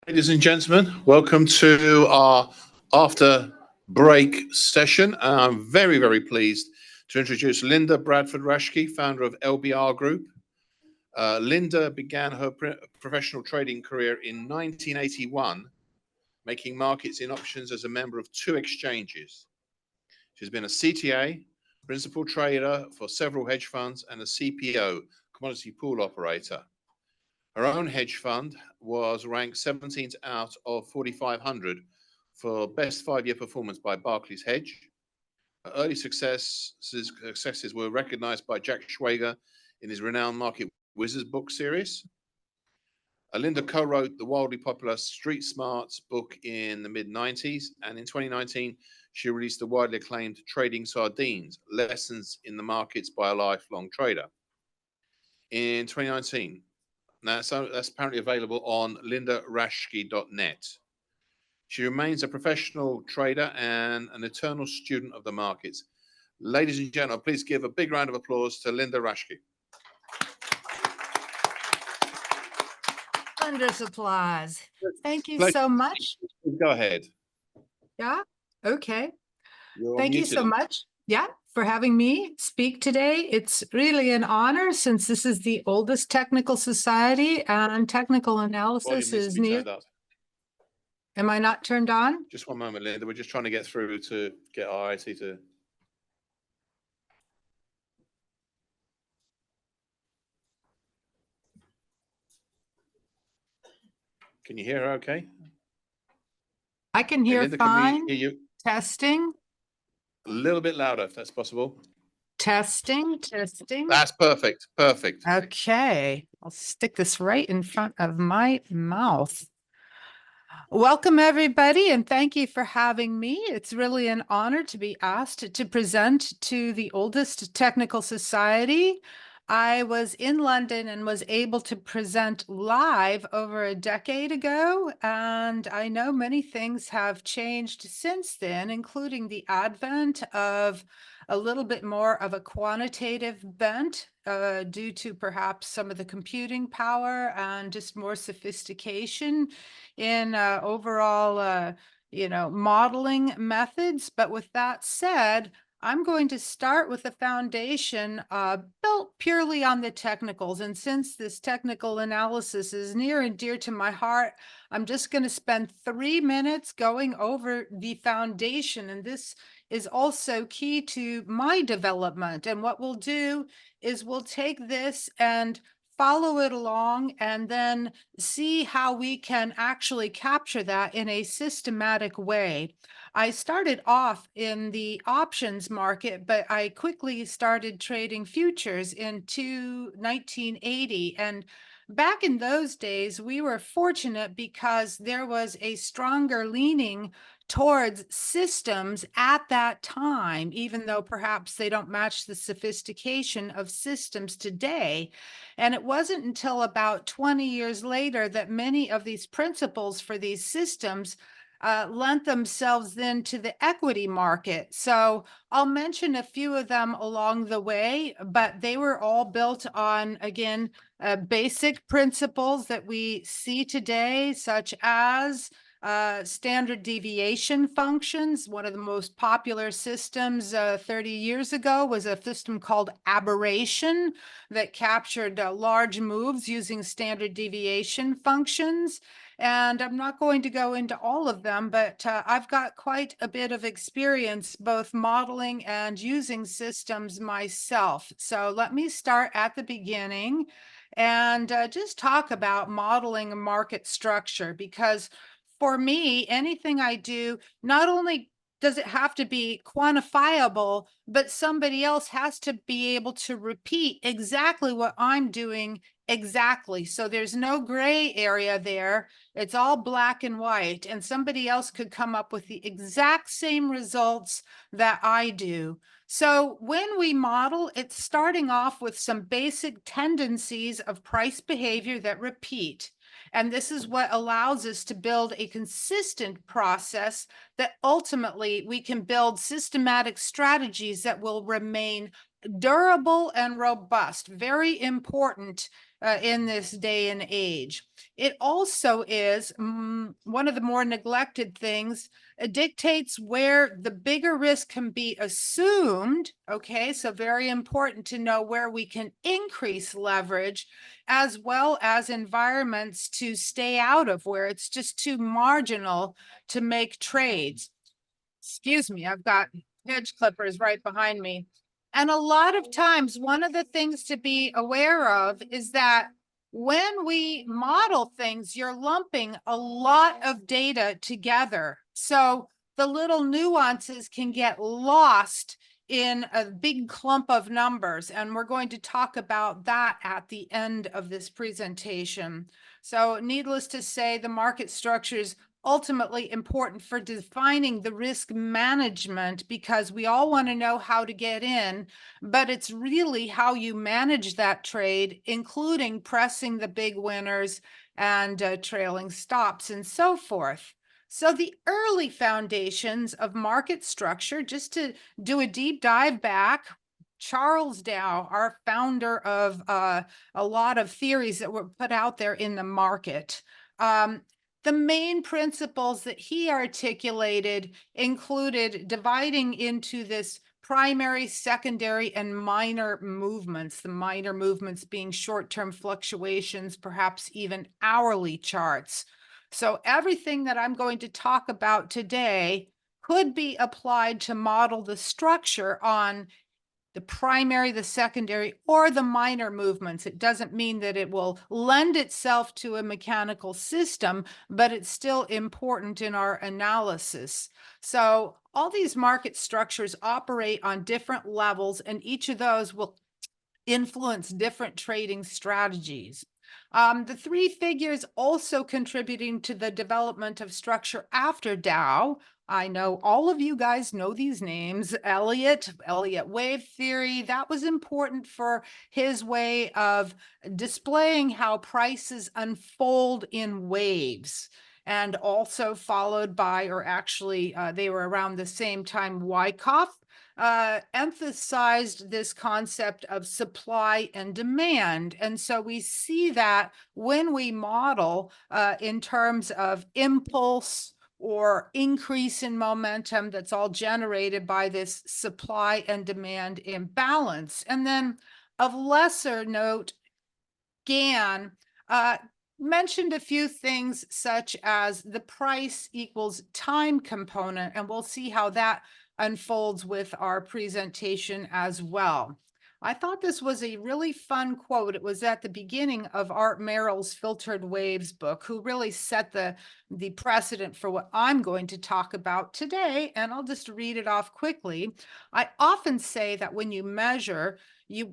Ladies and gentlemen, welcome to our after break session. I'm very, very pleased to introduce Linda Bradford Rashke, founder of LBR Group. Linda began her professional trading career in 1981, making markets in options as a member of two exchanges. She's been a CTA, principal trader for several hedge funds, and a CPO, commodity pool operator. Her own hedge fund was ranked 17th out of 4,500 for best 5-year performance by Barclays Hedge. Her early successes were recognized by Jack Schwager in his renowned Market Wizards book series. Linda co-wrote the wildly popular Street Smarts book in the mid-90s, and in 2019, she released the widely acclaimed Trading Sardines, Lessons in the Markets by a Lifelong Trader. In 2019, that's apparently available on lindarashke.net. She remains a professional trader and an eternal student of the markets. Ladies and gentlemen, please give a big round of applause to Linda Rashke. Thunderous applause. Thank you Pleasure. so much. Go ahead. Yeah, okay. You're Thank you muted. so much. Yeah, for having me speak today. It's really an honor since this is the oldest technical society and technical analysis is near. Am I not turned on? Just one moment, Linda. We're just trying to get through to get our IT to. Can you hear her okay? I can hear Linda, fine. can we hear you? Testing. A little bit louder, if that's possible. Testing. That's perfect. Perfect. Okay. I'll stick this right in front of my mouth. Welcome, everybody, and thank you for having me. It's really an honor to be asked to present to the oldest technical society. I was in London and was able to present live over a decade ago, and I know many things have changed since then, including the advent of a little bit more of a quantitative bent due to perhaps some of the computing power and just more sophistication in overall, modeling methods. But with that said, I'm going to start with a foundation built purely on the technicals. And since this technical analysis is near and dear to my heart, I'm just going to spend 3 minutes going over the foundation. And this is also key to my development. And what we'll do is we'll take this and follow it along and then see how we can actually capture that in a systematic way. I started off in the options market, but I quickly started trading futures in 1980. And back in those days, we were fortunate because there was a stronger leaning towards systems at that time, even though perhaps they don't match the sophistication of systems today. And it wasn't until about 20 years later that many of these principles for these systems lent themselves then to the equity market. So I'll mention a few of them along the way, but they were all built on, again, basic principles that we see today, such as standard deviation functions. One of the most popular systems 30 years ago was a system called aberration that captured large moves using standard deviation functions. And I'm not going to go into all of them, but I've got quite a bit of experience both modeling and using systems myself. So let me start at the beginning and just talk about modeling a market structure, because for me, anything I do, not only does it have to be quantifiable, but somebody else has to be able to repeat exactly what I'm doing exactly. So there's no gray area there. It's all black and white, and somebody else could come up with the exact same results that I do. So when we model, it's starting off with some basic tendencies of price behavior that repeat. And this is what allows us to build a consistent process that ultimately we can build systematic strategies that will remain durable and robust. Very important in this day and age. It also is one of the more neglected things. It dictates where the bigger risk can be assumed. Okay, so very important to know where we can increase leverage, as well as environments to stay out of where it's just too marginal to make trades. Excuse me, I've got hedge clippers right behind me. And a lot of times, one of the things to be aware of is that when we model things, you're lumping a lot of data together. So the little nuances can get lost in a big clump of numbers. And we're going to talk about that at the end of this presentation. So needless to say, the market structures ultimately important for defining the risk management, because we all want to know how to get in, but it's really how you manage that trade, including pressing the big winners and trailing stops and so forth. So the early foundations of market structure, just to do a deep dive back, Charles Dow, our founder of a lot of theories that were put out there in the market, the main principles that he articulated included dividing into this primary, secondary, and minor movements, the minor movements being short-term fluctuations, perhaps even hourly charts. So everything that I'm going to talk about today could be applied to model the structure on the primary, the secondary, or the minor movements. It doesn't mean that it will lend itself to a mechanical system, but it's still important in our analysis. So all these market structures operate on different levels, and each of those will influence different trading strategies. The three figures also contributing to the development of structure after Dow. I know all of you guys know these names. Elliott wave theory, that was important for his way of displaying how prices unfold in waves. And also followed by, or actually they were around the same time, Wyckoff emphasized this concept of supply and demand. And so we see that when we model in terms of impulse or increase in momentum, that's all generated by this supply and demand imbalance. And then of lesser note, Gann mentioned a few things such as the price equals time component, and we'll see how that unfolds with our presentation as well. I thought this was a really fun quote. It was at the beginning of Art Merrill's Filtered Waves book, who really set the precedent for what I'm going to talk about today, and I'll just read it off quickly. I often say that when you measure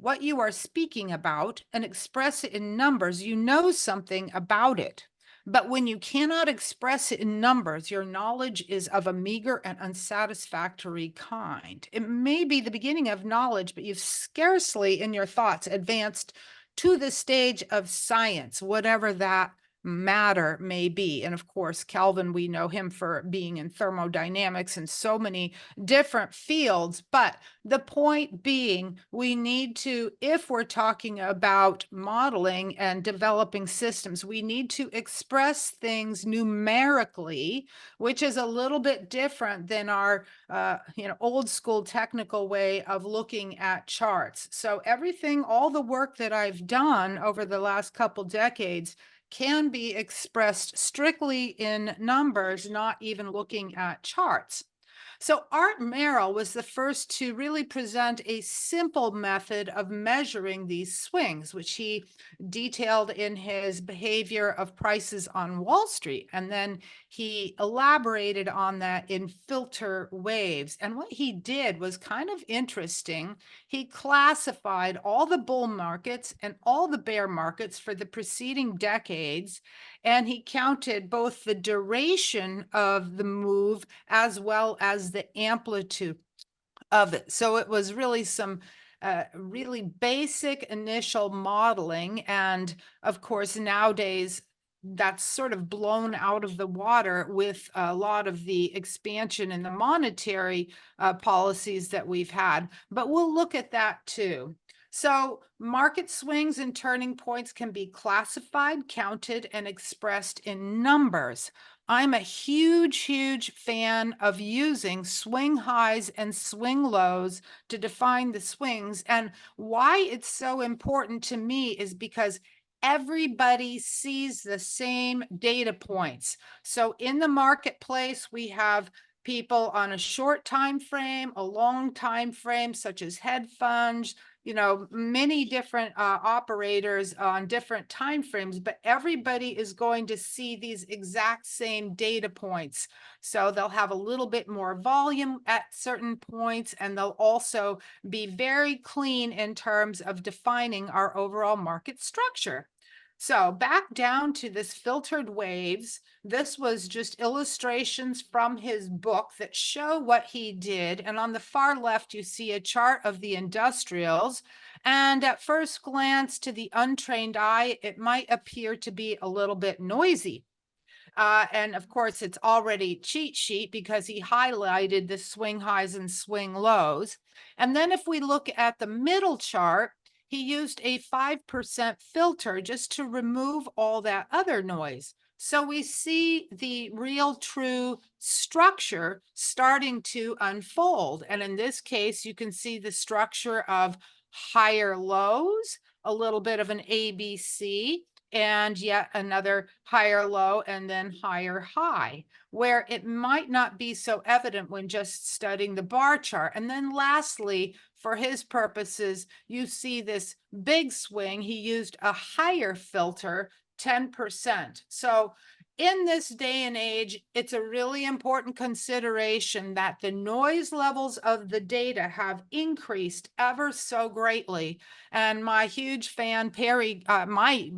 what you are speaking about and express it in numbers, you know something about it. But when you cannot express it in numbers, your knowledge is of a meager and unsatisfactory kind. It may be the beginning of knowledge, but you've scarcely in your thoughts advanced to the stage of science, whatever that matter may be. And of course, Kelvin, we know him for being in thermodynamics and so many different fields. But the point being, we need to, if we're talking about modeling and developing systems, we need to express things numerically, which is a little bit different than our old school technical way of looking at charts. So everything, all the work that I've done over the last couple decades can be expressed strictly in numbers, not even looking at charts. So Art Merrill was the first to really present a simple method of measuring these swings, which he detailed in his Behavior of Prices on Wall Street. And then he elaborated on that in Filter Waves. And what he did was kind of interesting. He classified all the bull markets and all the bear markets for the preceding decades, and he counted both the duration of the move as well as the amplitude of it. So it was really some really basic initial modeling. And of course, nowadays, that's sort of blown out of the water with a lot of the expansion in the monetary policies that we've had. But we'll look at that too. So market swings and turning points can be classified, counted, and expressed in numbers. I'm a huge fan of using swing highs and swing lows to define the swings. And why it's so important to me is because everybody sees the same data points. So in the marketplace, we have people on a short time frame, a long time frame, such as hedge funds, many different operators on different time frames, but everybody is going to see these exact same data points. So they'll have a little bit more volume at certain points, and they'll also be very clean in terms of defining our overall market structure. So back down to this filtered waves. This was just illustrations from his book that show what he did. And on the far left, you see a chart of the industrials. And at first glance, to the untrained eye, it might appear to be a little bit noisy. And of course, it's already cheat sheet because he highlighted the swing highs and swing lows. And then if we look at the middle chart, he used a 5% filter just to remove all that other noise. So we see the real true structure starting to unfold. And in this case, you can see the structure of higher lows, a little bit of an ABC, and yet another higher low and then higher high, where it might not be so evident when just studying the bar chart. And then lastly, for his purposes, you see this big swing. He used a higher filter, 10%. So in this day and age, it's a really important consideration that the noise levels of the data have increased ever so greatly. And my huge fan, Perry, my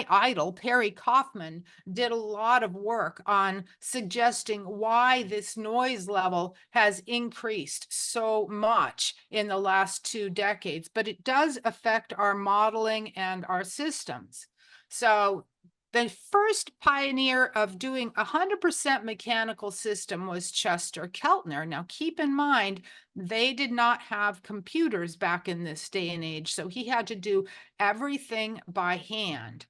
idol, Perry Kaufman, did a lot of work on suggesting why this noise level has increased so much in the last 2 decades. But it does affect our modeling and our systems. So the first pioneer of doing 100% mechanical system was Chester Keltner. Now, keep in mind, they did not have computers back in this day and age, so he had to do everything by hand.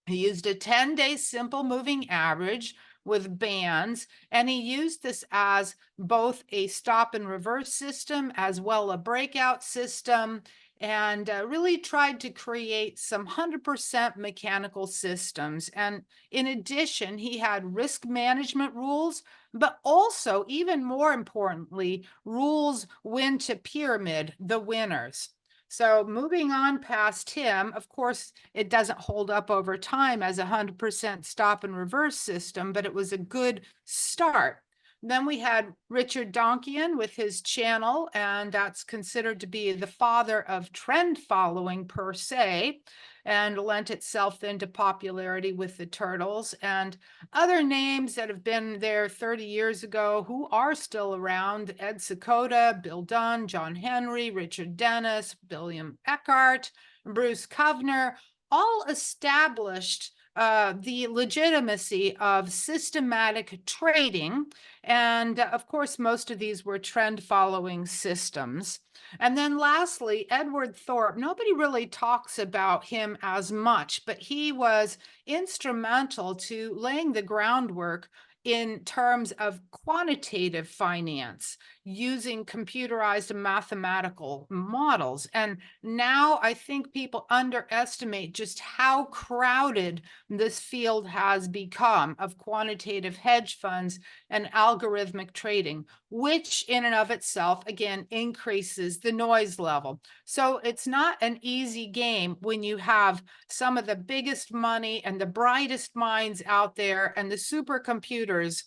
He used a 10-day simple moving average with bands, and he used this as both a stop and reverse system as well a breakout system, and really tried to create some 100% mechanical systems. And in addition, he had risk management rules, but also, even more importantly, rules when to pyramid the winners. So moving on past him, of course, it doesn't hold up over time as a 100% stop and reverse system, but it was a good start. Then we had Richard Donkian with his channel, and that's considered to be the father of trend following per se, and lent itself into popularity with the turtles. And other names that have been there 30 years ago who are still around: Ed Secoda, Bill Dunn, John Henry, Richard Dennis, William Eckhart, Bruce Kovner, all established the legitimacy of systematic trading. And of course, most of these were trend following systems. And then lastly, Edward Thorpe. Nobody really talks about him as much, but he was instrumental to laying the groundwork in terms of quantitative finance using computerized and mathematical models. And now I think people underestimate just how crowded this field has become of quantitative hedge funds and algorithmic trading, which in and of itself, again, increases the noise level. So it's not an easy game when you have some of the biggest money and the brightest minds out there and the supercomputers,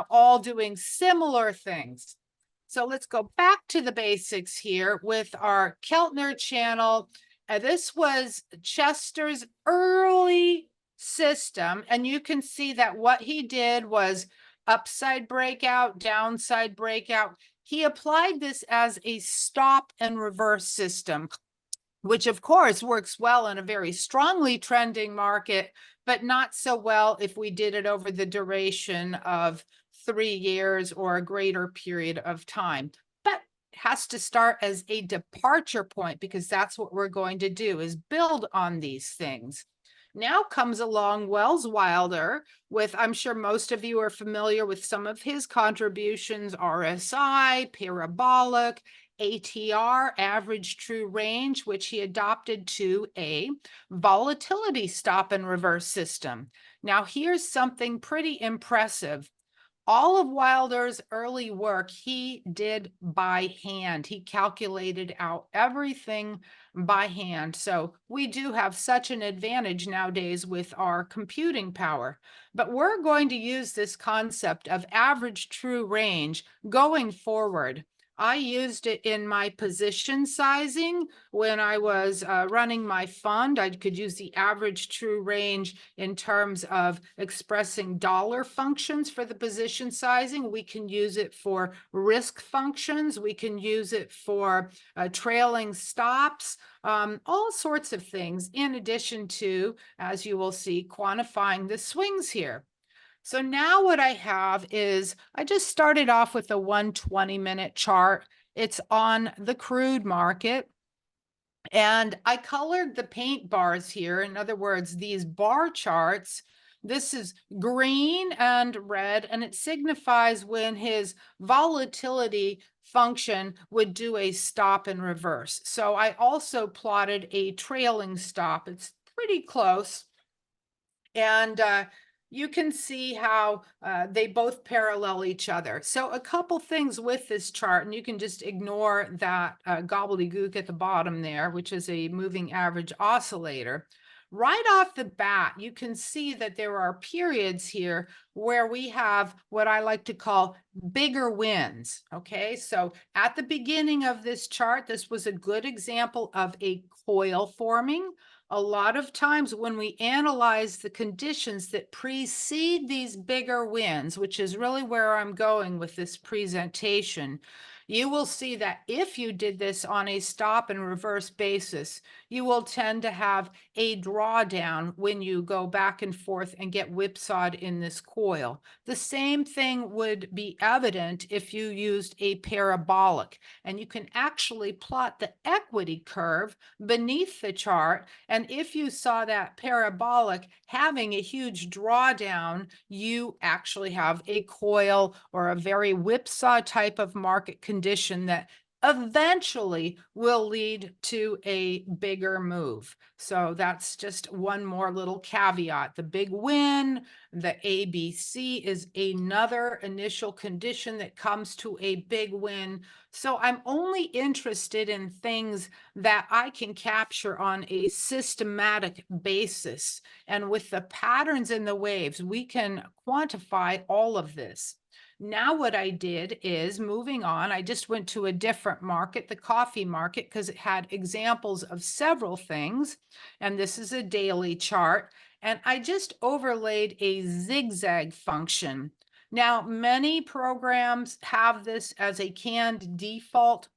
all doing similar things. So let's go back to the basics here with our Keltner channel. This was Chester's early system, and you can see that what he did was upside breakout, downside breakout. He applied this as a stop and reverse system, which of course works well in a very strongly trending market, but not so well if we did it over the duration of 3 years or a greater period of time. But has to start as a departure point, because that's what we're going to do, is build on these things. Now comes along Wells Wilder with, I'm sure most of you are familiar with some of his contributions: RSI, parabolic, ATR, average true range, which he adopted to a volatility stop and reverse system. Now, here's something pretty impressive. All of Wilder's early work he did by hand. He calculated out everything by hand. So we do have such an advantage nowadays with our computing power. But we're going to use this concept of average true range going forward. I used it in my position sizing when I was running my fund. I could use the average true range in terms of expressing dollar functions for the position sizing. We can use it for risk functions. We can use it for trailing stops, all sorts of things, in addition to, as you will see, quantifying the swings here. So now what I have is, I just started off with a 120-minute chart. It's on the crude market. And I colored the paint bars here. In other words, these bar charts, this is green and red, and it signifies when his volatility function would do a stop and reverse. So I also plotted a trailing stop. It's pretty close. And you can see how they both parallel each other. So a couple things with this chart, and you can just ignore that gobbledygook at the bottom there, which is a moving average oscillator. Right off the bat, you can see that there are periods here where we have what I like to call bigger wins. Okay, so at the beginning of this chart, this was a good example of a coil forming. A lot of times when we analyze the conditions that precede these bigger wins, which is really where I'm going with this presentation, you will see that if you did this on a stop and reverse basis, you will tend to have a drawdown when you go back and forth and get whipsawed in this coil. The same thing would be evident if you used a parabolic, and you can actually plot the equity curve beneath the chart. And if you saw that parabolic having a huge drawdown, you actually have a coil or a very whipsaw type of market condition that eventually will lead to a bigger move. So that's just one more little caveat. The big win, the ABC, is another initial condition that comes to a big win. So I'm only interested in things that I can capture on a systematic basis. And with the patterns in the waves, we can quantify all of this. Now what I did is, moving on, I just went to a different market, the coffee market, because it had examples of several things. And this is a daily chart. And I just overlaid a zigzag function. Now, many programs have this as a canned default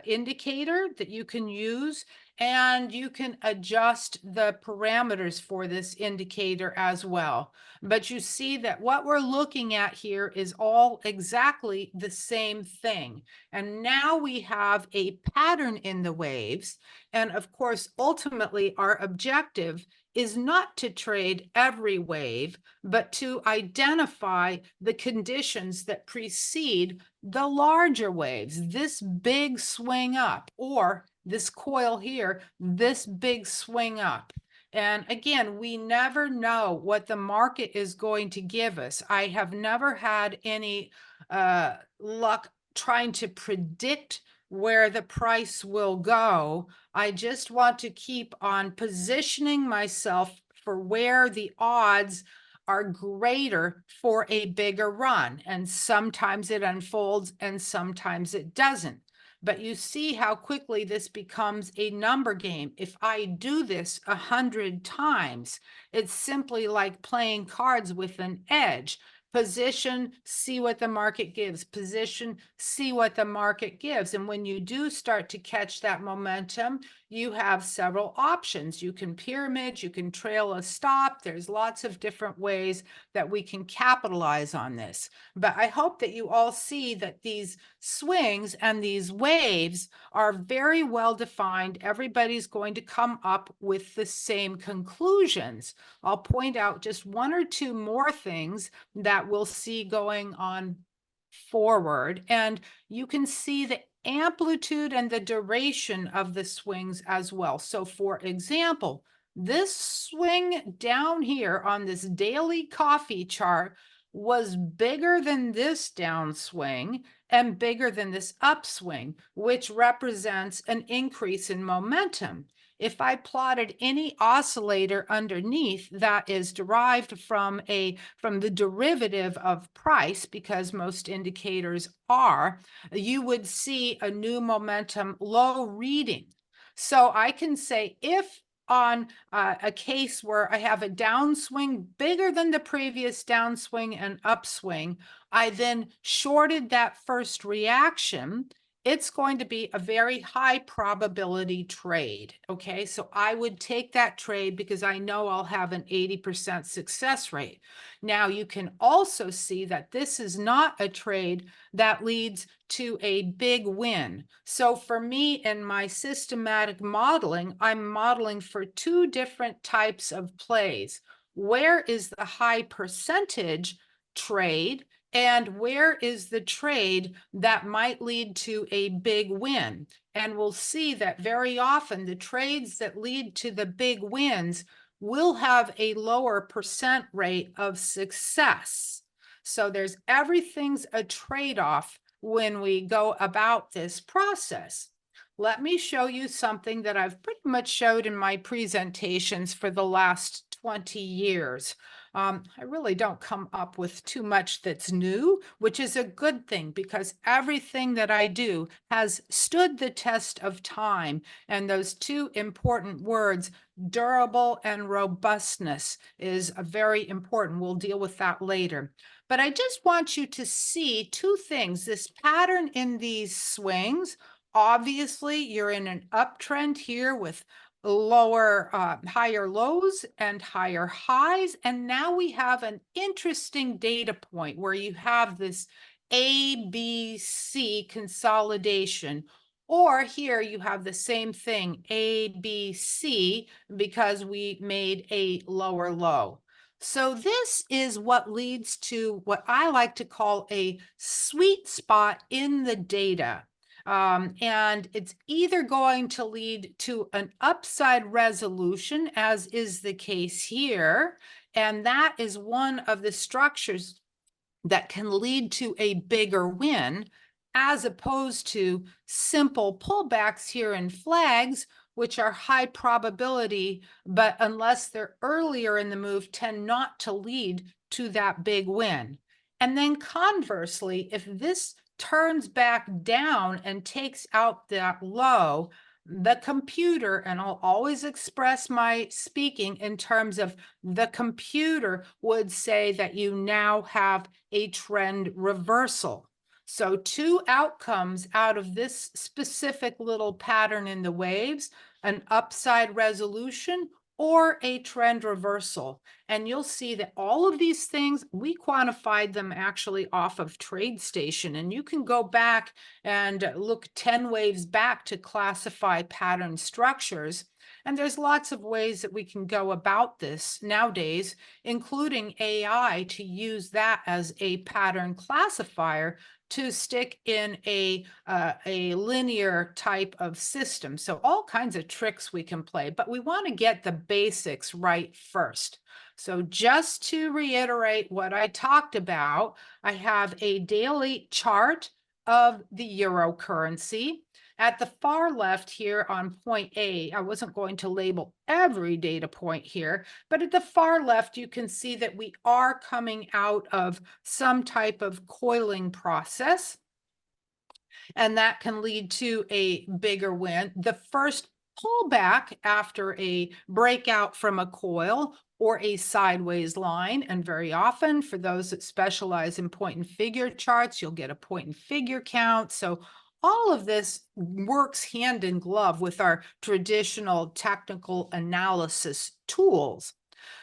indicator that you can use, and you can adjust the parameters for this indicator as well. But you see that what we're looking at here is all exactly the same thing. And now we have a pattern in the waves. And of course, ultimately, our objective is not to trade every wave, but to identify the conditions that precede the larger waves, this big swing up, or this coil here, this big swing up. And again, we never know what the market is going to give us. I have never had any luck trying to predict where the price will go. I just want to keep on positioning myself for where the odds are greater for a bigger run. And sometimes it unfolds and sometimes it doesn't. But you see how quickly this becomes a number game. If I do this 100 times, it's simply like playing cards with an edge. Position, see what the market gives. Position, see what the market gives. And when you do start to catch that momentum, you have several options. You can pyramid, you can trail a stop. There's lots of different ways that we can capitalize on this. But I hope that you all see that these swings and these waves are very well defined. Everybody's going to come up with the same conclusions. I'll point out just one or two more things that we'll see going on forward, and you can see the amplitude and the duration of the swings as well. So for example, this swing down here on this daily coffee chart was bigger than this downswing and bigger than this upswing, which represents an increase in momentum. If I plotted any oscillator underneath that is derived from the derivative of price, because most indicators are, you would see a new momentum low reading. So I can say if on a case where I have a downswing bigger than the previous downswing and upswing, I then shorted that first reaction, it's going to be a very high probability trade. Okay, so I would take that trade because I know I'll have an 80% success rate. Now you can also see that this is not a trade that leads to a big win. So for me in my systematic modeling, I'm modeling for two different types of plays. Where is the high percentage trade? And where is the trade that might lead to a big win? And we'll see that very often the trades that lead to the big wins will have a lower percent rate of success. So everything's a trade-off when we go about this process. Let me show you something that I've pretty much showed in my presentations for the last 20 years. I really don't come up with too much that's new, which is a good thing because everything that I do has stood the test of time. And those two important words, durable and robustness, is very important. We'll deal with that later. But I just want you to see two things. This pattern in these swings, obviously you're in an uptrend here with higher lows and higher highs. And now we have an interesting data point where you have this ABC consolidation, or here you have the same thing, ABC, because we made a lower low. So this is what leads to what I like to call a sweet spot in the data. And it's either going to lead to an upside resolution, as is the case here, and that is one of the structures that can lead to a bigger win, as opposed to simple pullbacks here in flags, which are high probability, but unless they're earlier in the move, tend not to lead to that big win. And then conversely, if this turns back down and takes out that low, the computer, and I'll always express my speaking in terms of the computer, would say that you now have a trend reversal. So two outcomes out of this specific little pattern in the waves, an upside resolution or a trend reversal. And you'll see that all of these things, we quantified them actually off of TradeStation. And you can go back and look 10 waves back to classify pattern structures. And there's lots of ways that we can go about this nowadays, including AI, to use that as a pattern classifier to stick in a linear type of system. So all kinds of tricks we can play, but we want to get the basics right first. So just to reiterate what I talked about, I have a daily chart of the euro currency. At the far left here on point A, I wasn't going to label every data point here, but at the far left, you can see that we are coming out of some type of coiling process, and that can lead to a bigger win. The first pullback after a breakout from a coil or a sideways line, and very often for those that specialize in point and figure charts, you'll get a point and figure count. So all of this works hand in glove with our traditional technical analysis tools.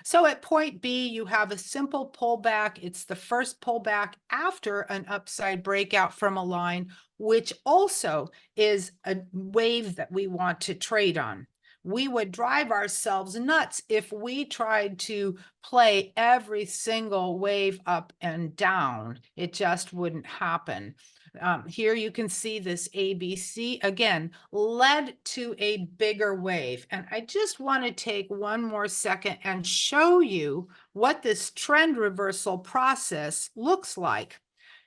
So at point B, you have a simple pullback. It's the first pullback after an upside breakout from a line, which also is a wave that we want to trade on. We would drive ourselves nuts if we tried to play every single wave up and down. It just wouldn't happen. Here you can see this ABC again led to a bigger wave. And I just want to take one more second and show you what this trend reversal process looks like.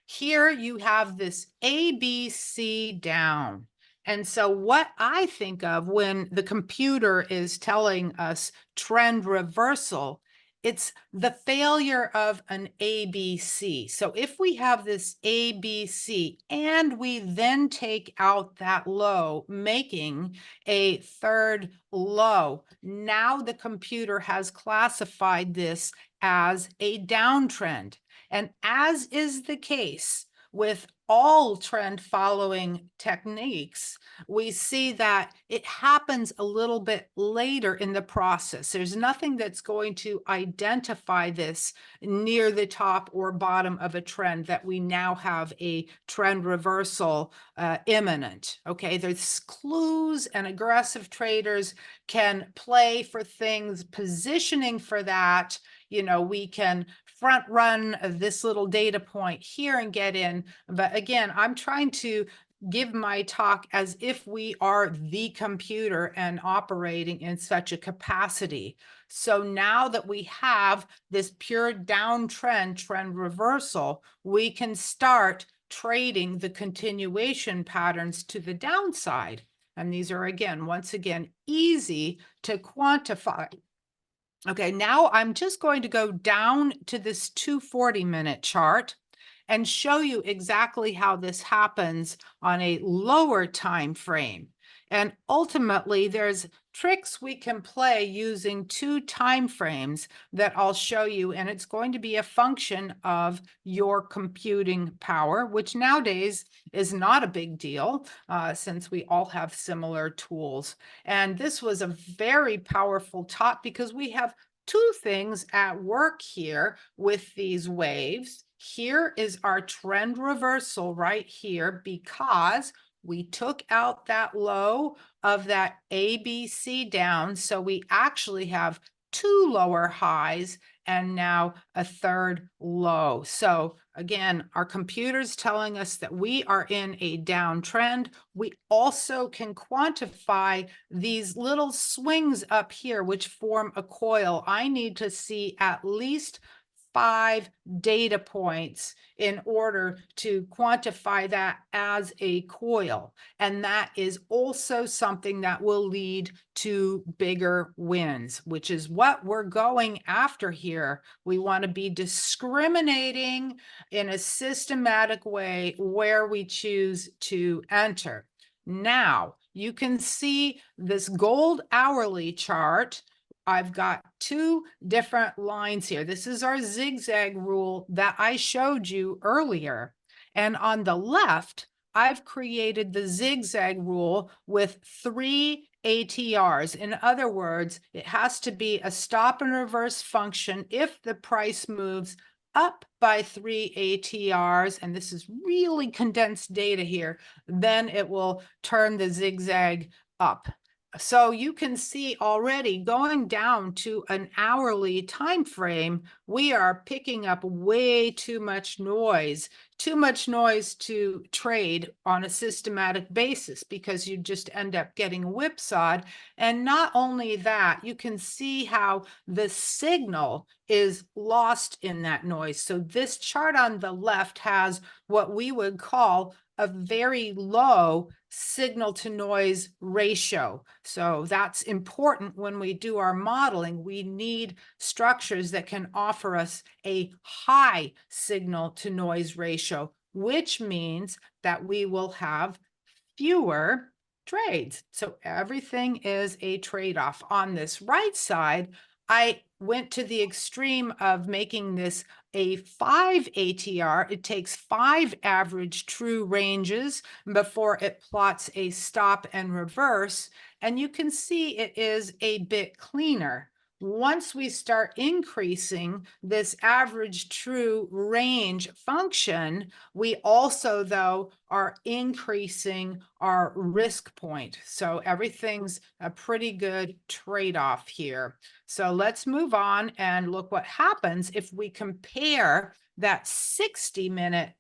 Here you have this ABC down. And so what I think of when the computer is telling us trend reversal, it's the failure of an ABC. So if we have this ABC and we then take out that low, making a third low, now the computer has classified this as a downtrend. And as is the case with all trend following techniques, we see that it happens a little bit later in the process. There's nothing that's going to identify this near the top or bottom of a trend that we now have a trend reversal imminent. Okay, there's clues, and aggressive traders can play for things, positioning for that. You know, we can front run this little data point here and get in. But again, I'm trying to give my talk as if we are the computer and operating in such a capacity. So now that we have this pure downtrend, trend reversal, we can start trading the continuation patterns to the downside. And these are, again, once again, easy to quantify. Okay, now I'm just going to go down to this 240-minute chart and show you exactly how this happens on a lower time frame. And ultimately, there's tricks we can play using 2 time frames that I'll show you, and it's going to be a function of your computing power, which nowadays is not a big deal since we all have similar tools. And this was a very powerful talk because we have 2 things at work here with these waves. Here is our trend reversal right here because we took out that low of that ABC down. So we actually have 2 lower highs and now a third low. So again, our computer's telling us that we are in a downtrend. We also can quantify these little swings up here, which form a coil. I need to see at least 5 data points in order to quantify that as a coil. And that is also something that will lead to bigger wins, which is what we're going after here. We want to be discriminating in a systematic way where we choose to enter. Now, you can see this gold hourly chart. I've got 2 different lines here. This is our zigzag rule that I showed you earlier. And on the left, I've created the zigzag rule with 3 ATRs. In other words, it has to be a stop and reverse function if the price moves up by 3 ATRs, and this is really condensed data here, then it will turn the zigzag up. So you can see already going down to an hourly time frame, we are picking up way too much noise to trade on a systematic basis because you just end up getting whipsawed. And not only that, you can see how the signal is lost in that noise. So this chart on the left has what we would call a very low signal to noise ratio. So that's important when we do our modeling. We need structures that can offer us a high signal to noise ratio, which means that we will have fewer trades. So everything is a trade-off. On this right side, I went to the extreme of making this a 5 ATR. It takes 5 average true ranges before it plots a stop and reverse. And you can see it is a bit cleaner. Once we start increasing this average true range function, we also, though, are increasing our risk point. So everything's a pretty good trade-off here. So let's move on and look what happens if we compare that 60-minute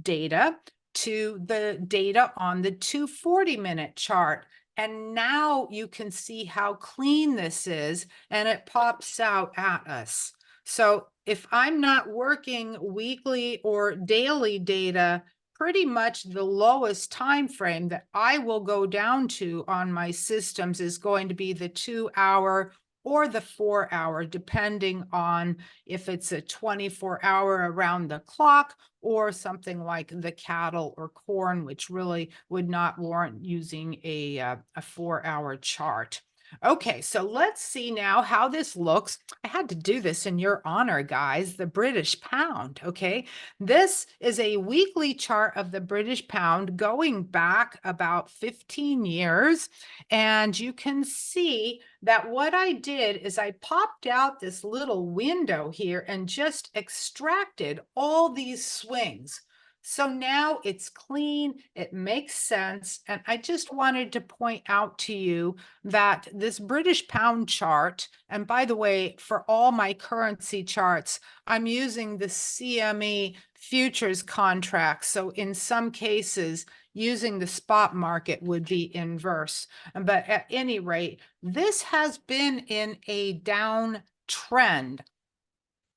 data to the data on the 240-minute chart. And now you can see how clean this is, and it pops out at us. So if I'm not working weekly or daily data, pretty much the lowest time frame that I will go down to on my systems is going to be the 2-hour or the 4-hour, depending on if it's a 24-hour around the clock or something like the cattle or corn, which really would not warrant using a 4-hour chart. Okay, so let's see now how this looks. I had to do this in your honor, guys, the British pound, okay? This is a weekly chart of the British pound going back about 15 years. And you can see that what I did is I popped out this little window here and just extracted all these swings. So now it's clean, it makes sense. And I just wanted to point out to you that this British pound chart, and by the way, for all my currency charts, I'm using the CME futures contract. So in some cases, using the spot market would be inverse. But at any rate, this has been in a downtrend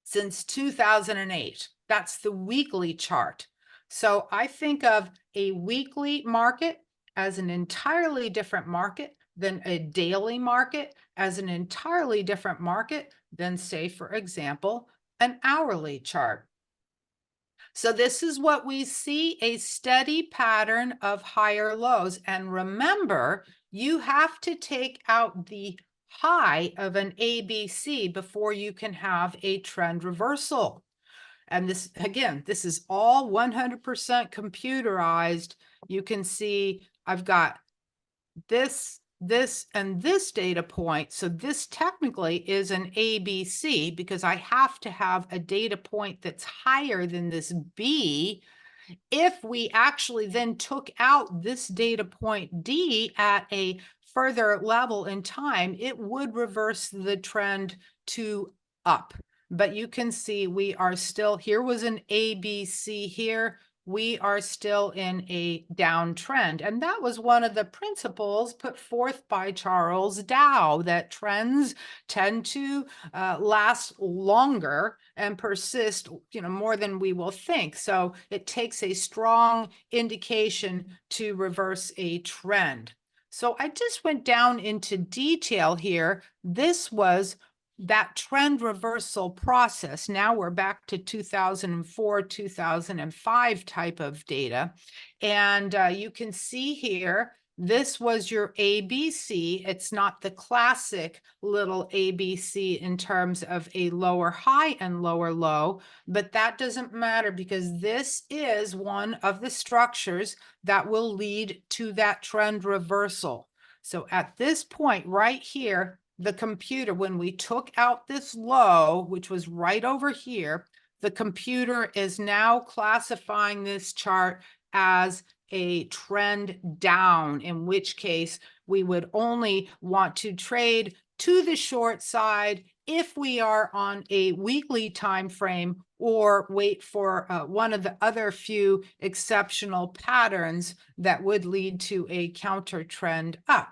since 2008. That's the weekly chart. So I think of a weekly market as an entirely different market than a daily market, as an entirely different market than, say, for example, an hourly chart. So this is what we see, a steady pattern of higher lows. And remember, you have to take out the high of an ABC before you can have a trend reversal. And this, again, this is all 100% computerized. You can see I've got this, and this data point. So this technically is an ABC because I have to have a data point that's higher than this B. If we actually then took out this data point D at a further level in time, it would reverse the trend to up. But you can see we are still, here was an ABC here. We are still in a downtrend. And that was one of the principles put forth by Charles Dow, that trends tend to last longer and persist, more than we will think. So it takes a strong indication to reverse a trend. So I just went down into detail here. This was that trend reversal process. Now we're back to 2004, 2005 type of data. And you can see here, this was your ABC. It's not the classic little ABC in terms of a lower high and lower low, but that doesn't matter because this is one of the structures that will lead to that trend reversal. So at this point right here, the computer, when we took out this low, which was right over here, the computer is now classifying this chart as a trend down, in which case we would only want to trade to the short side if we are on a weekly time frame or wait for one of the other few exceptional patterns that would lead to a counter trend up.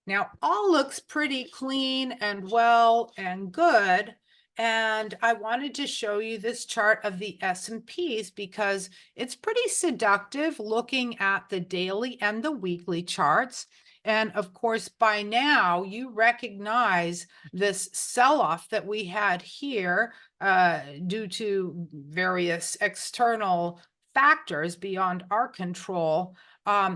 Now, all looks pretty clean and well and good. And I wanted to show you this chart of the S&Ps because it's pretty seductive looking at the daily and the weekly charts. And of course, by now you recognize this sell-off that we had here due to various external factors beyond our control.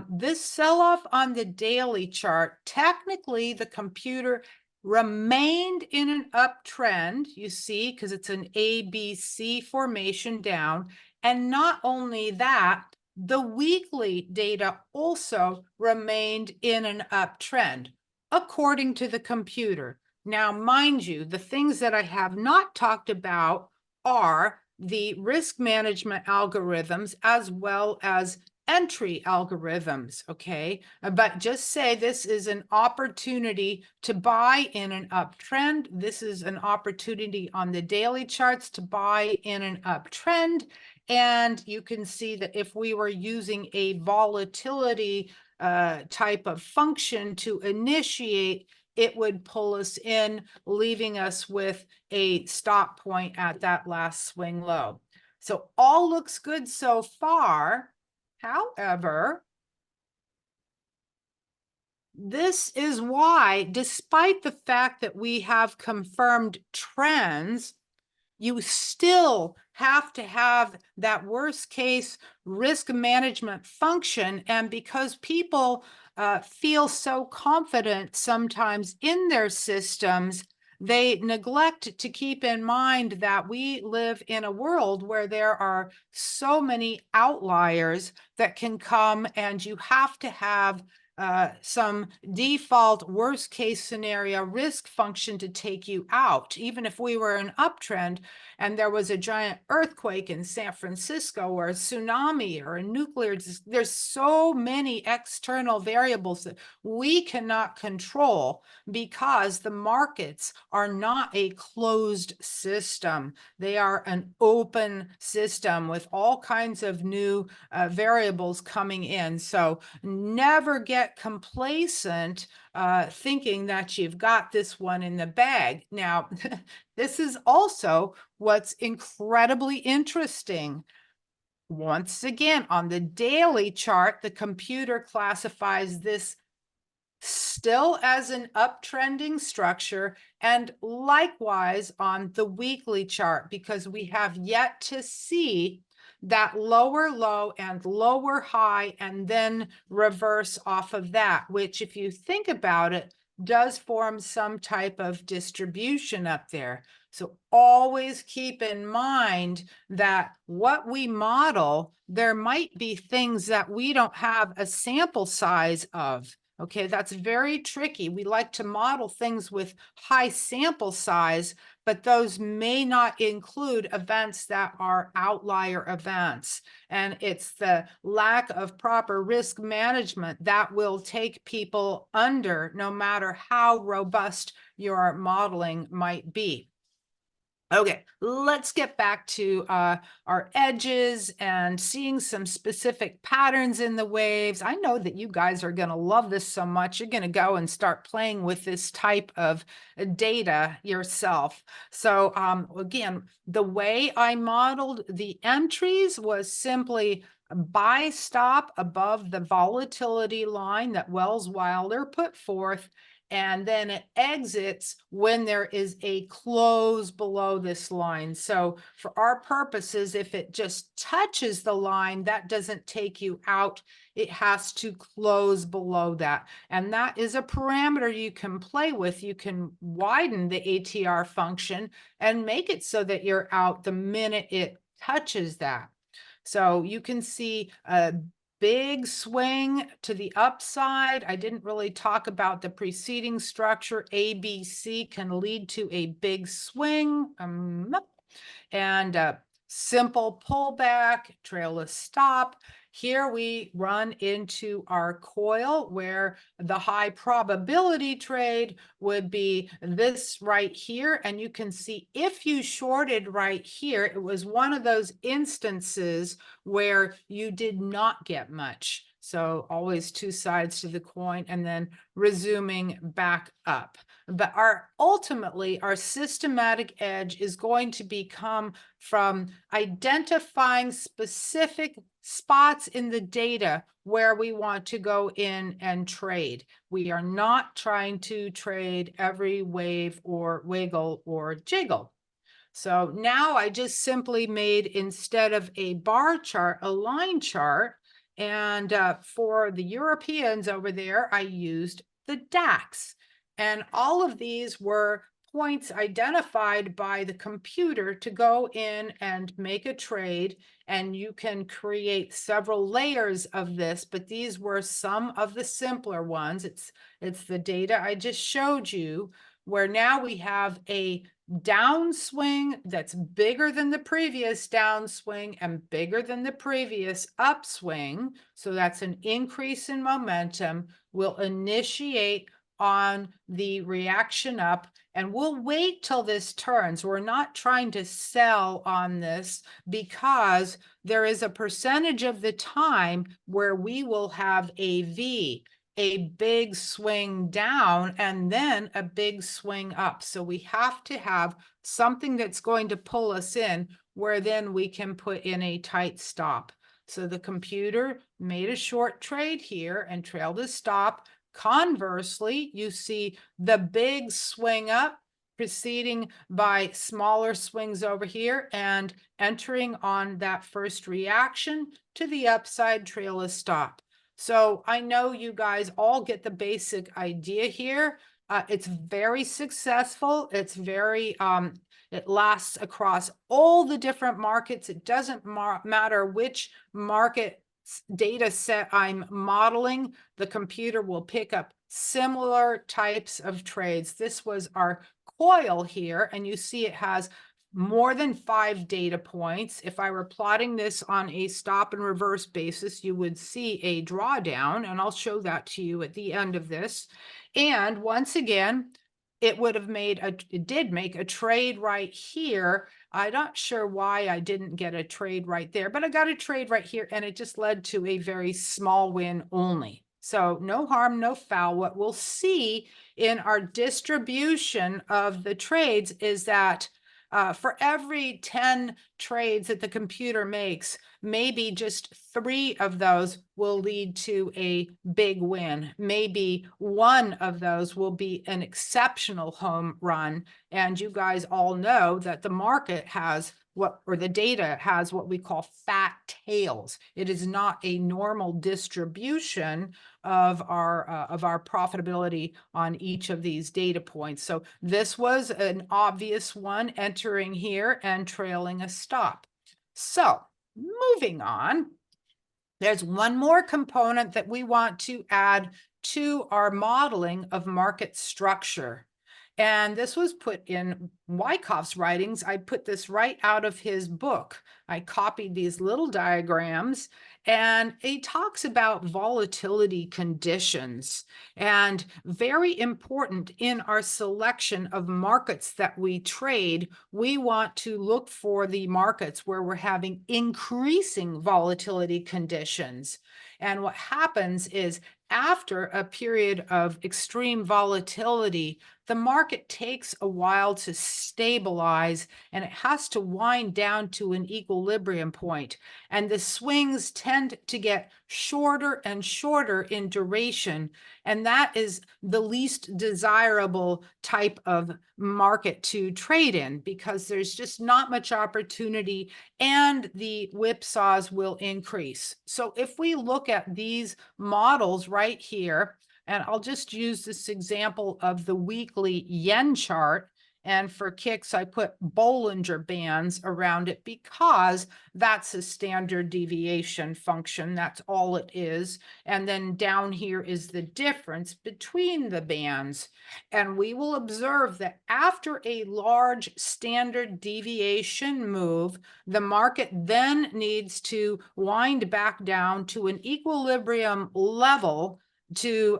This sell-off on the daily chart, technically the computer remained in an uptrend, you see, because it's an ABC formation down. And not only that, the weekly data also remained in an uptrend, according to the computer. Now, mind you, the things that I have not talked about are the risk management algorithms as well as entry algorithms, okay? But just say this is an opportunity to buy in an uptrend. This is an opportunity on the daily charts to buy in an uptrend. And you can see that if we were using a volatility type of function to initiate, it would pull us in, leaving us with a stop point at that last swing low. So all looks good so far. However, this is why, despite the fact that we have confirmed trends, you still have to have that worst case risk management function. And because people feel so confident sometimes in their systems, they neglect to keep in mind that we live in a world where there are so many outliers that can come, and you have to have some default worst case scenario risk function to take you out. Even if we were an uptrend and there was a giant earthquake in San Francisco or a tsunami or a nuclear, there's so many external variables that we cannot control because the markets are not a closed system. They are an open system with all kinds of new variables coming in. So never get complacent thinking that you've got this one in the bag. Now, this is also what's incredibly interesting. Once again, on the daily chart, the computer classifies this still as an uptrending structure, and likewise on the weekly chart, because we have yet to see that lower low and lower high and then reverse off of that, which, if you think about it, does form some type of distribution up there. So always keep in mind that what we model, there might be things that we don't have a sample size of. Okay, that's very tricky. We like to model things with high sample size, but those may not include events that are outlier events. And it's the lack of proper risk management that will take people under, no matter how robust your modeling might be. Okay, let's get back to our edges and seeing some specific patterns in the waves. I know that you guys are going to love this so much. You're going to go and start playing with this type of data yourself. So again, the way I modeled the entries was simply buy stop above the volatility line that Wells Wilder put forth, and then it exits when there is a close below this line. So for our purposes, if it just touches the line, that doesn't take you out. It has to close below that. And that is a parameter you can play with. You can widen the ATR function and make it so that you're out the minute it touches that. So you can see a big swing to the upside. I didn't really talk about the preceding structure. ABC can lead to a big swing and a simple pullback, trailless stop. Here we run into our coil where the high probability trade would be this right here. And you can see if you shorted right here, it was one of those instances where you did not get much. So always two sides to the coin, and then resuming back up. But ultimately, our systematic edge is going to become from identifying specific spots in the data where we want to go in and trade. We are not trying to trade every wave or wiggle or jiggle. So now I just simply made, instead of a bar chart, a line chart. And for the Europeans over there, I used the DAX. And all of these were points identified by the computer to go in and make a trade. And you can create several layers of this, but these were some of the simpler ones. It's the data I just showed you, where now we have a downswing that's bigger than the previous downswing and bigger than the previous upswing. So that's an increase in momentum. We'll initiate on the reaction up, and we'll wait till this turns. We're not trying to sell on this because there is a percentage of the time where we will have a V, a big swing down, and then a big swing up. So we have to have something that's going to pull us in, where then we can put in a tight stop. So the computer made a short trade here and trailed a stop. Conversely, you see the big swing up preceding by smaller swings over here, and entering on that first reaction to the upside, trail a stop. So I know you guys all get the basic idea here. It's very successful. It's very, it lasts across all the different markets. It doesn't matter which market data set I'm modeling, the computer will pick up similar types of trades. This was our coil here, and you see it has more than 5 data points. If I were plotting this on a stop and reverse basis, you would see a drawdown, and I'll show that to you at the end of this. And once again, it did make a trade right here. I'm not sure why I didn't get a trade right there, but I got a trade right here, and it just led to a very small win only. So no harm, no foul. What we'll see in our distribution of the trades is that for every 10 trades that the computer makes, maybe just 3 of those will lead to a big win. Maybe 1 of those will be an exceptional home run. And you guys all know that the market has the data has what we call fat tails. It is not a normal distribution of our profitability on each of these data points. So this was an obvious one, entering here and trailing a stop. So moving on, there's one more component that we want to add to our modeling of market structure. And this was put in Wyckoff's writings. I put this right out of his book. I copied these little diagrams, and he talks about volatility conditions. And very important in our selection of markets that we trade, we want to look for the markets where we're having increasing volatility conditions. And what happens is, after a period of extreme volatility, the market takes a while to stabilize, and it has to wind down to an equilibrium point. And the swings tend to get shorter and shorter in duration. And that is the least desirable type of market to trade in, because there's just not much opportunity and the whipsaws will increase. So if we look at these models right here, and I'll just use this example of the weekly yen chart. And for kicks, I put Bollinger Bands around it because that's a standard deviation function. That's all it is. And then down here is the difference between the bands. And we will observe that after a large standard deviation move, the market then needs to wind back down to an equilibrium level to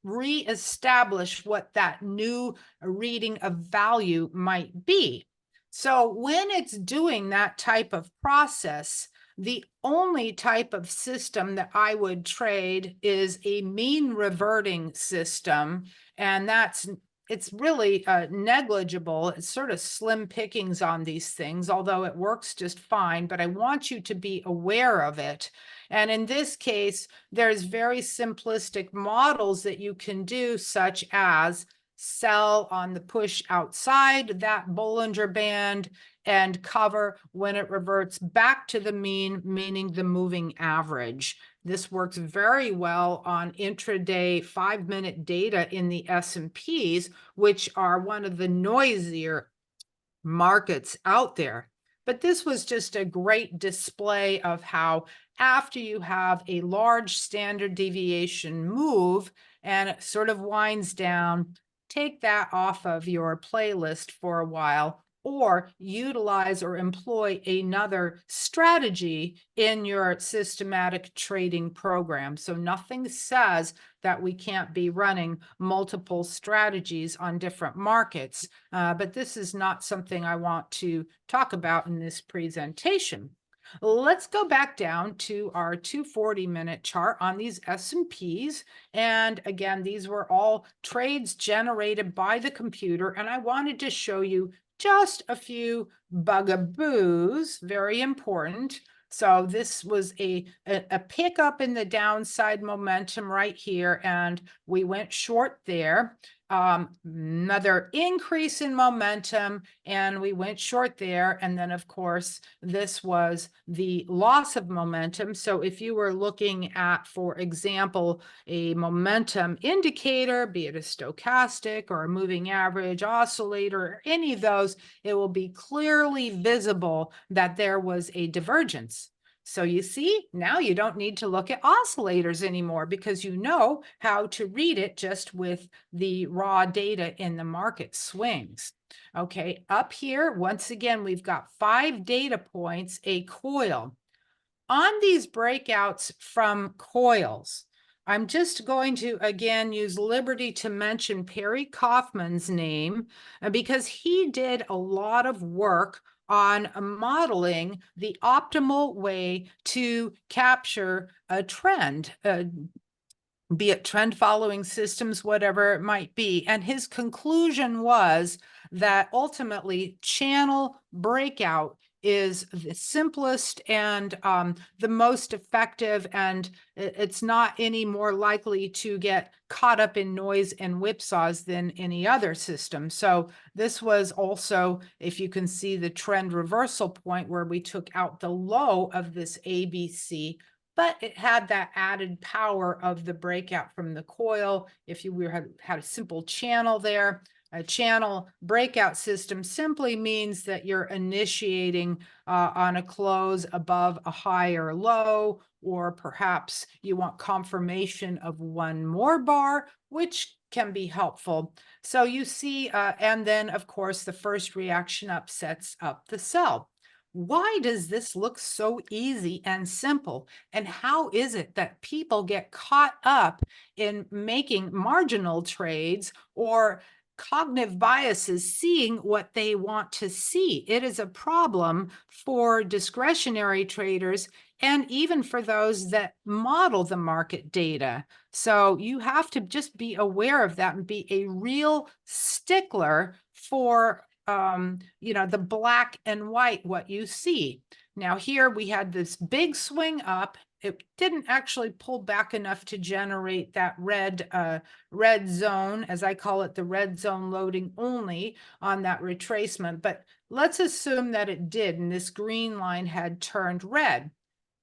reestablish what that new reading of value might be. So when it's doing that type of process, the only type of system that I would trade is a mean reverting system, and it's really negligible. It's sort of slim pickings on these things, although it works just fine, but I want you to be aware of it. And in this case, there's very simplistic models that you can do, such as sell on the push outside that Bollinger Band and cover when it reverts back to the mean, meaning the moving average. This works very well on intraday 5-minute data in the S&Ps, which are one of the noisier markets out there. But this was just a great display of how after you have a large standard deviation move and it sort of winds down, take that off of your playlist for a while or utilize or employ another strategy in your systematic trading program. So nothing says that we can't be running multiple strategies on different markets. But this is not something I want to talk about in this presentation. Let's go back down to our 240-minute chart on these S&Ps. And again, these were all trades generated by the computer. And I wanted to show you just a few bugaboos, very important. So this was a pickup in the downside momentum right here, and we went short there. Another increase in momentum, and we went short there. And then, of course, this was the loss of momentum. So if you were looking at, for example, a momentum indicator, be it a stochastic or a moving average oscillator, or any of those, it will be clearly visible that there was a divergence. So you see, now you don't need to look at oscillators anymore because you know how to read it just with the raw data in the market swings. Okay, up here, once again, we've got 5 data points, a coil. On these breakouts from coils, I'm just going to, again, use liberty to mention Perry Kaufman's name because he did a lot of work on modeling the optimal way to capture a trend, be it trend following systems, whatever it might be. And his conclusion was that ultimately channel breakout is the simplest and the most effective, and it's not any more likely to get caught up in noise and whipsaws than any other system. So this was also, if you can see the trend reversal point where we took out the low of this ABC, but it had that added power of the breakout from the coil. If you had a simple channel there, a channel breakout system simply means that you're initiating on a close above a high or low, or perhaps you want confirmation of one more bar, which can be helpful. So you see, and then of course, the first reaction up sets up the sell. Why does this look so easy and simple? And how is it that people get caught up in making marginal trades or cognitive biases, seeing what they want to see? It is a problem for discretionary traders and even for those that model the market data. So you have to just be aware of that and be a real stickler for the black and white, what you see. Now here we had this big swing up. It didn't actually pull back enough to generate that red zone, as I call it, the red zone loading only on that retracement. But let's assume that it did, and this green line had turned red.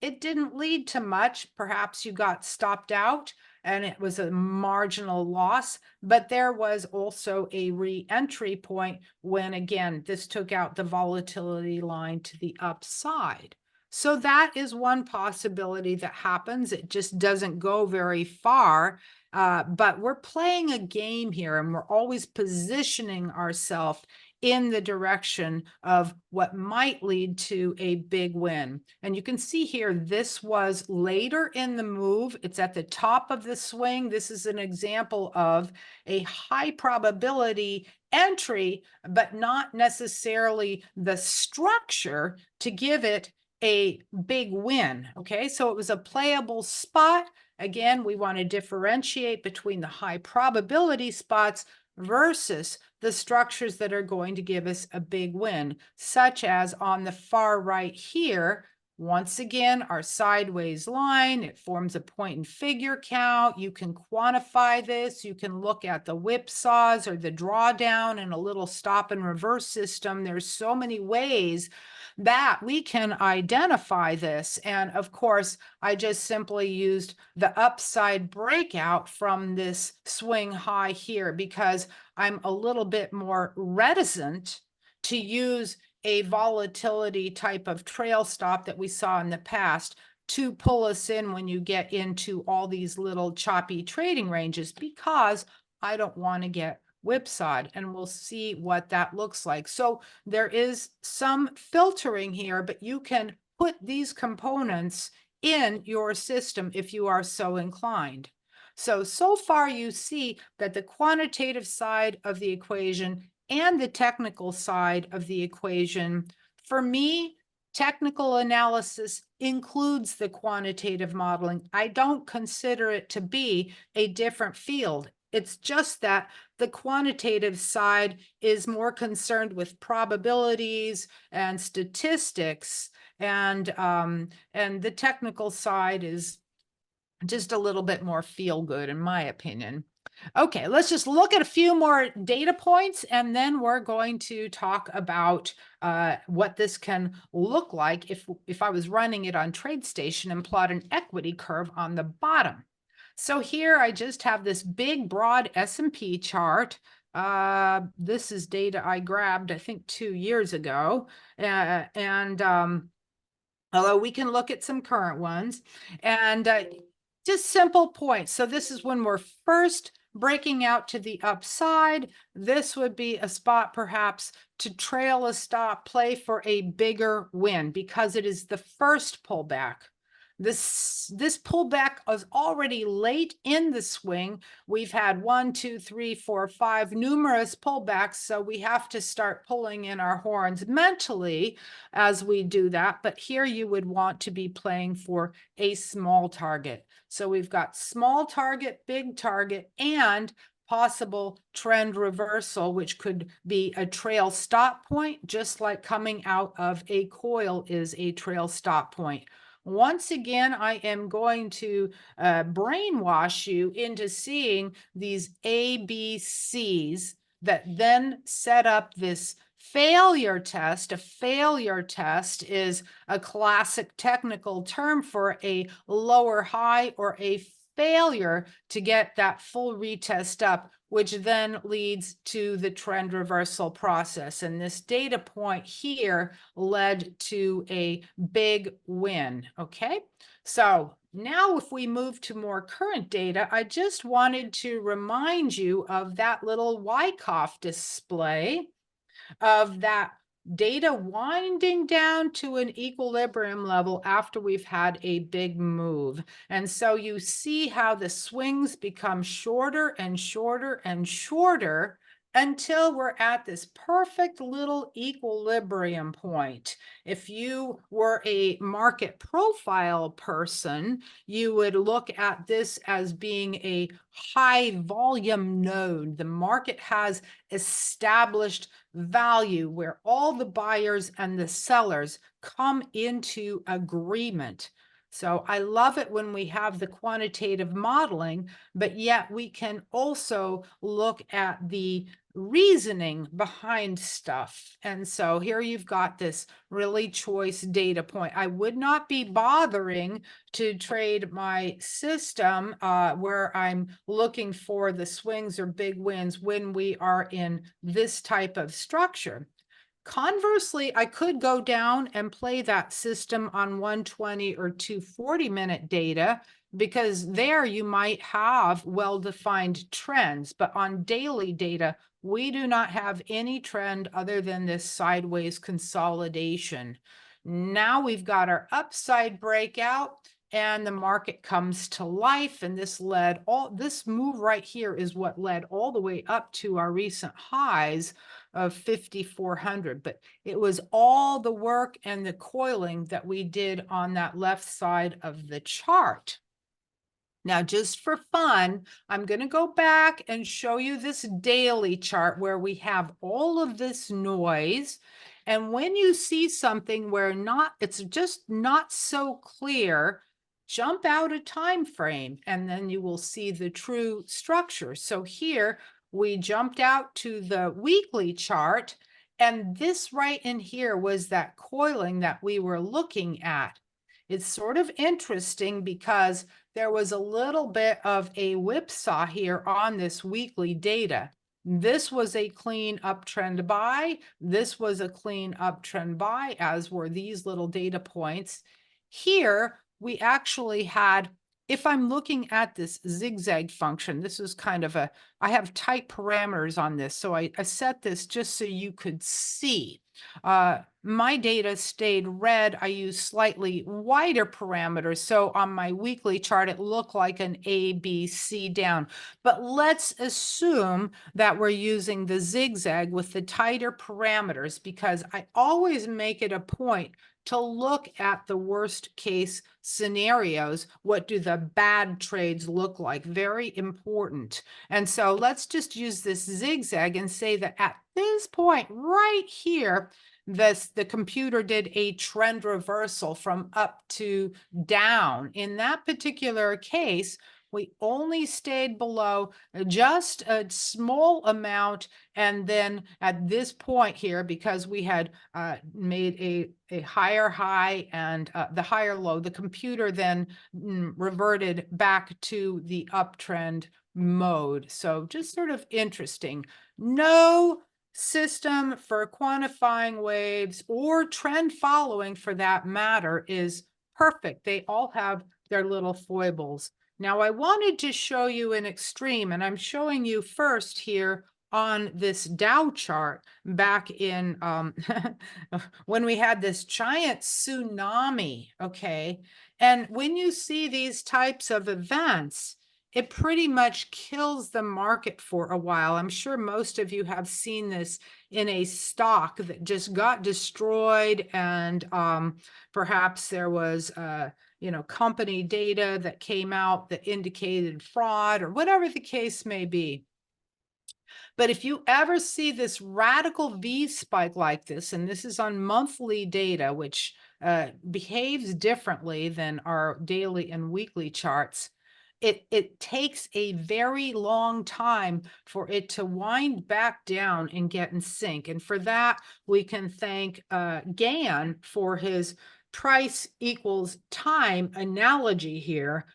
It didn't lead to much. Perhaps you got stopped out and it was a marginal loss, but there was also a re-entry point when, again, this took out the volatility line to the upside. So that is one possibility that happens. It just doesn't go very far, but we're playing a game here and we're always positioning ourselves in the direction of what might lead to a big win. And you can see here, this was later in the move. It's at the top of the swing. This is an example of a high probability entry, but not necessarily the structure to give it a big win. Okay, so it was a playable spot. Again, we want to differentiate between the high probability spots versus the structures that are going to give us a big win, such as on the far right here, Once again, our sideways line, it forms a point and figure count. You can quantify this. You can look at the whipsaws or the drawdown and a little stop and reverse system. There's so many ways that we can identify this. And of course, I just simply used the upside breakout from this swing high here because I'm a little bit more reticent to use a volatility type of trail stop that we saw in the past to pull us in when you get into all these little choppy trading ranges, because I don't want to get whipsawed, and we'll see what that looks like. So there is some filtering here, but you can put these components in your system if you are so inclined. So far you see that the quantitative side of the equation and the technical side of the equation, for me, technical analysis includes the quantitative modeling. I don't consider it to be a different field. It's just that the quantitative side is more concerned with probabilities and statistics, and the technical side is just a little bit more feel good, in my opinion. Okay, let's just look at a few more data points, and then we're going to talk about what this can look like if I was running it on TradeStation and plot an equity curve on the bottom. So here I just have this big, broad S&P chart. This is data I grabbed, I think, 2 years ago. Although we can look at some current ones. And just simple points. So this is when we're first breaking out to the upside. This would be a spot perhaps to trail a stop play for a bigger win because it is the first pullback. This pullback is already late in the swing. We've had 1, 2, 3, 4, 5 numerous pullbacks, so we have to start pulling in our horns mentally as we do that. But here you would want to be playing for a small target. So we've got small target, big target, and possible trend reversal, which could be a trail stop point, just like coming out of a coil is a trail stop point. Once again, I am going to brainwash you into seeing these ABCs that then set up this failure test. A failure test is a classic technical term for a lower high or a failure to get that full retest up, which then leads to the trend reversal process. And this data point here led to a big win. Okay, so now if we move to more current data, I just wanted to remind you of that little Wyckoff display of that data winding down to an equilibrium level after we've had a big move. And so you see how the swings become shorter and shorter and shorter until we're at this perfect little equilibrium point. If you were a market profile person, you would look at this as being a high volume node. The market has established value where all the buyers and the sellers come into agreement. So I love it when we have the quantitative modeling, but yet we can also look at the reasoning behind stuff. And so here you've got this really choice data point. I would not be bothering to trade my system where I'm looking for the swings or big wins when we are in this type of structure. Conversely, I could go down and play that system on 120 or 240-minute data, because there you might have well-defined trends. But on daily data, we do not have any trend other than this sideways consolidation. Now we've got our upside breakout and the market comes to life. And this move right here is what led all the way up to our recent highs of 5,400. But it was all the work and the coiling that we did on that left side of the chart. Now, just for fun, I'm going to go back and show you this daily chart where we have all of this noise. And when you see something where it's just not so clear, jump out a time frame and then you will see the true structure. So here we jumped out to the weekly chart, and this right in here was that coiling that we were looking at. It's sort of interesting because there was a little bit of a whipsaw here on this weekly data. This was a clean uptrend buy. This was a clean uptrend buy, as were these little data points. Here, we actually had, if I'm looking at this zigzag function, this is kind of I have tight parameters on this. So I set this just so you could see. My data stayed red. I used slightly wider parameters. So on my weekly chart, it looked like an A, B, C down. But let's assume that we're using the zigzag with the tighter parameters, because I always make it a point to look at the worst case scenarios. What do the bad trades look like? Very important. And so let's just use this zigzag and say that at this point right here, the computer did a trend reversal from up to down. In that particular case, we only stayed below just a small amount. And then at this point here, because we had made a higher high and the higher low, the computer then reverted back to the uptrend mode. So just sort of interesting. No system for quantifying waves or trend following, for that matter, is perfect. They all have their little foibles. Now, I wanted to show you an extreme, and I'm showing you first here on this Dow chart back in when we had this giant tsunami, okay? And when you see these types of events, it pretty much kills the market for a while. I'm sure most of you have seen this in a stock that just got destroyed, and perhaps there was company data that came out that indicated fraud or whatever the case may be. But if you ever see this radical V spike like this, and this is on monthly data, which behaves differently than our daily and weekly charts, it takes a very long time for it to wind back down and get in sync. And for that, we can thank Gann for his price equals time analogy here,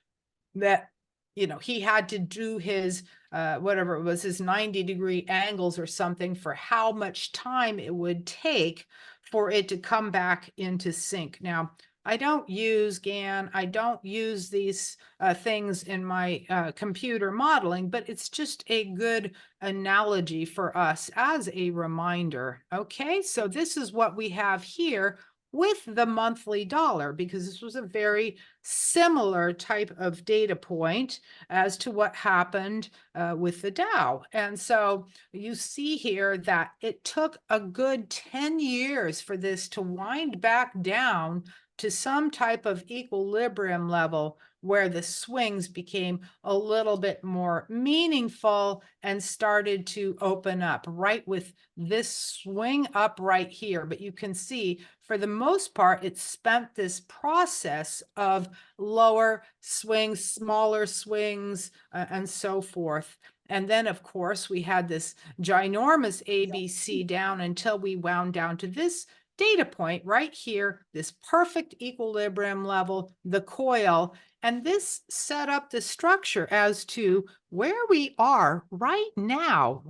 that he had to do his whatever it was, his 90-degree angles or something for how much time it would take for it to come back into sync. Now, I don't use Gann. I don't use these things in my computer modeling, but it's just a good analogy for us as a reminder. Okay, so this is what we have here with the monthly dollar, because this was a very similar type of data point as to what happened with the Dow. And so you see here that it took a good 10 years for this to wind back down to some type of equilibrium level where the swings became a little bit more meaningful and started to open up, right with this swing up right here. But you can see, for the most part, it spent this process of lower swings, smaller swings, and so forth. And then, of course, we had this ginormous ABC down until we wound down to this data point right here, this perfect equilibrium level, the coil. And this set up the structure as to where we are right now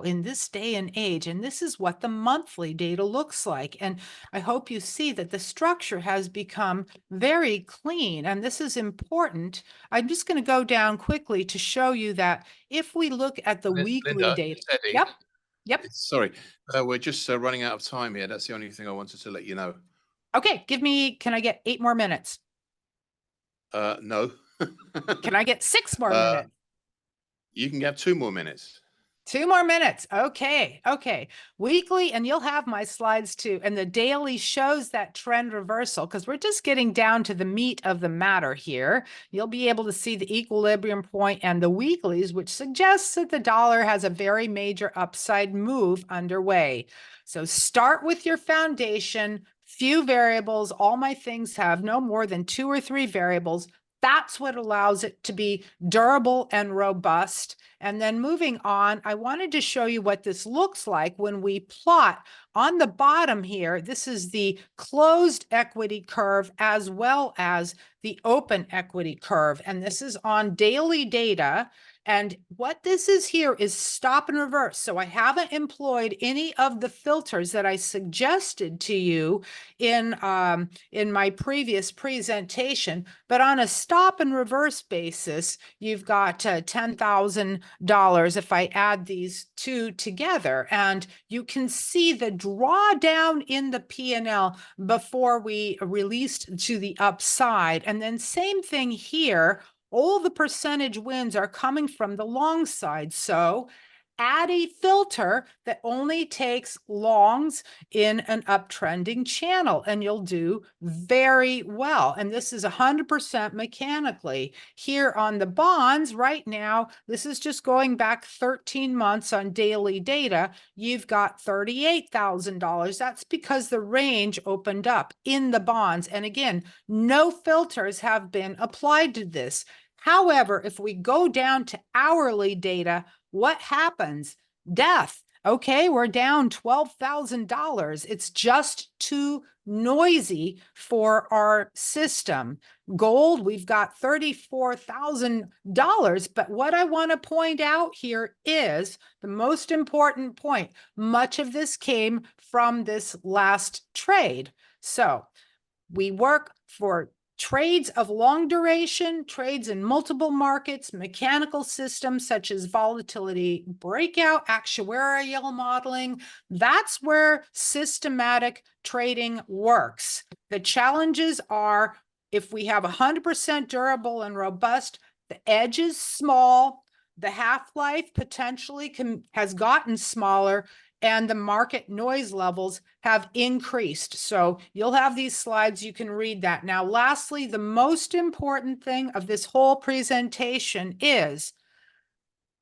in this day and age. And this is what the monthly data looks like. And I hope you see that the structure has become very clean. And this is important. I'm just going to go down quickly to show you that if we look at the weekly Linda, data. Eddie, Yep. Sorry, we're just running out of time here. That's the only thing I wanted to let you know. Okay, can I get 8 more minutes? No. Can I get 6 more minutes? You can get 2 more minutes. 2 more minutes. Okay. Okay. Weekly, and you'll have my slides too. And the daily shows that trend reversal because we're just getting down to the meat of the matter here. You'll be able to see the equilibrium point and the weeklies, which suggests that the dollar has a very major upside move underway. So start with your foundation, few variables. All my things have no more than 2 or 3 variables. That's what allows it to be durable and robust. And then moving on, I wanted to show you what this looks like when we plot on the bottom here. This is the closed equity curve as well as the open equity curve. And this is on daily data. And what this is here is stop and reverse. So I haven't employed any of the filters that I suggested to you in my previous presentation, but on a stop and reverse basis, you've got $10,000 if I add these two together, and you can see the drawdown in the P&L before we released to the upside. And then same thing here. All the percentage wins are coming from the long side. So add a filter that only takes longs in an uptrending channel and you'll do very well. And this is 100% mechanically. Here on the bonds right now, this is just going back 13 months on daily data. You've got $38,000. That's because the range opened up in the bonds. And again, no filters have been applied to this. However, if we go down to hourly data, what happens? Death. Okay, we're down $12,000. It's just too noisy for our system. Gold, we've got $34,000. But what I want to point out here is the most important point. Much of this came from this last trade. So we work for trades of long duration, trades in multiple markets, mechanical systems such as volatility breakout, actuarial modeling. That's where systematic trading works. The challenges are if we have 100% durable and robust, the edge is small, the half-life potentially has gotten smaller, and the market noise levels have increased. So you'll have these slides, you can read that. Now, lastly, the most important thing of this whole presentation is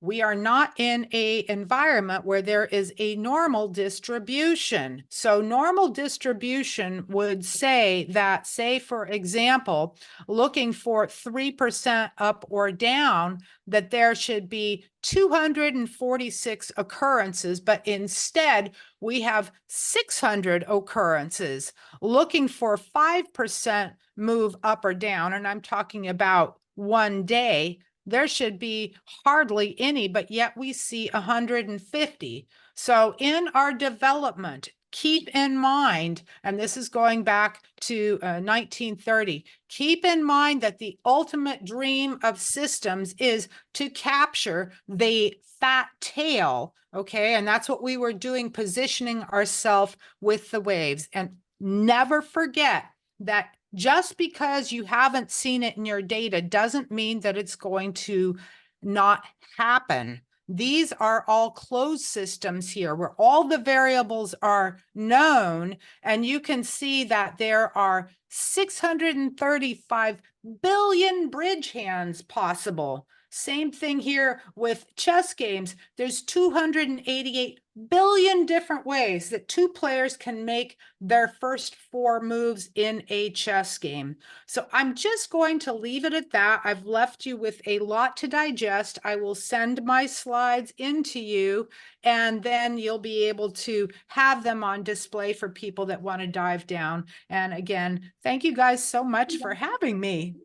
we are not in an environment where there is a normal distribution. So normal distribution would say that, say, for example, looking for 3% up or down, that there should be 246 occurrences, but instead we have 600 occurrences. Looking for 5% move up or down, and I'm talking about one day, there should be hardly any, but yet we see 150. So in our development, keep in mind, and this is going back to 1930, keep in mind that the ultimate dream of systems is to capture the fat tail, okay? And that's what we were doing, positioning ourselves with the waves. And never forget that just because you haven't seen it in your data doesn't mean that it's going to not happen. These are all closed systems here where all the variables are known, and you can see that there are 635 billion bridge hands possible. Same thing here with chess games. There's 288 billion different ways that two players can make their first 4 moves in a chess game. So I'm just going to leave it at that. I've left you with a lot to digest. I will send my slides into you, and then you'll be able to have them on display for people that want to dive down. And again, thank you guys so much for having me.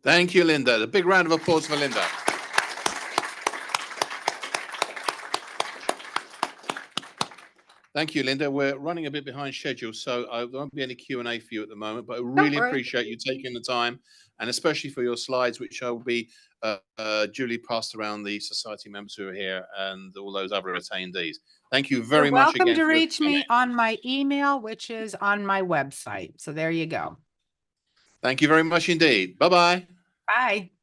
Thank you, Linda. A big round of applause for Linda. Thank you, Linda. We're running a bit behind schedule, so there won't be any Q&A for you at the moment, but I really appreciate you taking the time, and especially for your slides, which will be duly passed around the society members who are here and all those other attendees. Thank you very much again. You're welcome to reach me on my email, which is on my website. So there you go. Thank you very much indeed. Bye-bye. Bye.